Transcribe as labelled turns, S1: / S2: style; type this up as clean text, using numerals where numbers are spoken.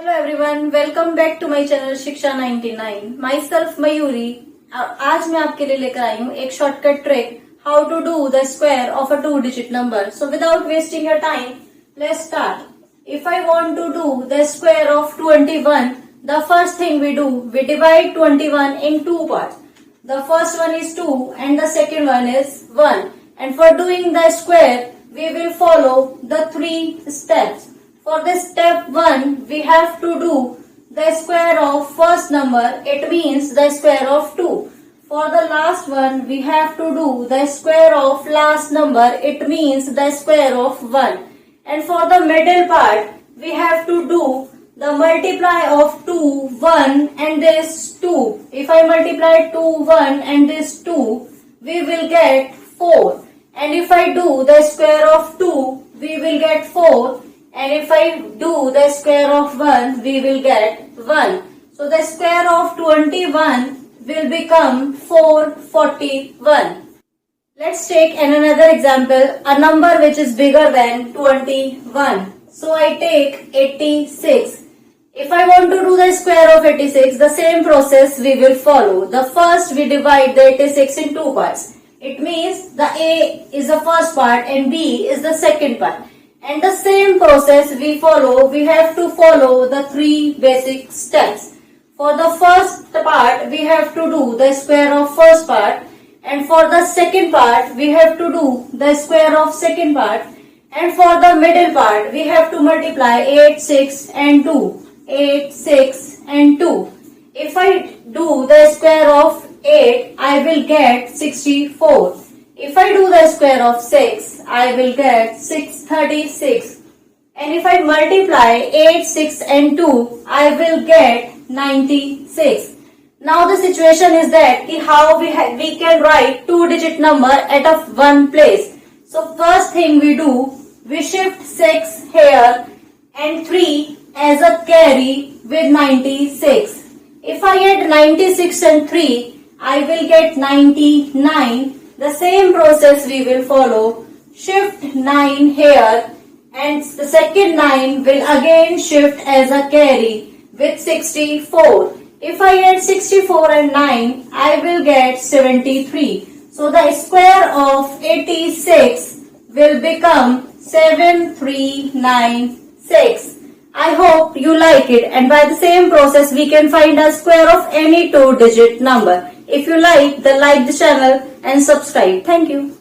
S1: Hello everyone, welcome back to my channel Shiksha 99। Myself Mayuri. आज मैं आपके लिए लेकर आई हूँ एक shortcut trick how to do the square of a 2-digit number. So without wasting your time, let's start. If I want to do the square of 21, the first thing we do, we divide 21 in two parts. The first one is 2 and the second one is 1. And for doing the square, we will follow the 3 steps. For this step 1, we have to do the square of first number. It means the square of 2. For the last one, we have to do the square of last number. It means the square of 1. And for the middle part, we have to do the multiply of 2, 1 and this 2. If I multiply 2, 1 and this 2, we will get 4. And if I do the square of 2, we will get 4. And if I do the square of 1, we will get 1. So the square of 21 will become 441. Let's take another example, a number which is bigger than 21. So I take 86. If I want to do the square of 86, the same process we will follow. The first we divide the 86 in two parts. It means the A is the first part and B is the second part. And the same process we follow, we have to follow the 3 basic steps. For the first part, we have to do the square of first part. And for the second part, we have to do the square of second part. And for the middle part, we have to multiply 8, 6 and 2. 8, 6 and 2. If I do the square of 8, I will get 64. If I do the square of 6, I will get 636. And if I multiply 8, 6 and 2, I will get 96. Now the situation is that how we can write 2-digit number at one place. So first thing we do, we shift 6 here and 3 as a carry with 96. If I add 96 and 3, I will get 99. The same process we will follow. Shift 9 here and the second 9 will again shift as a carry with 64. If I add 64 and 9, I will get 73. So the square of 86 will become 7396. I hope you like it, and by the same process we can find a square of any 2-digit number. If you like, then like the channel and subscribe. Thank you.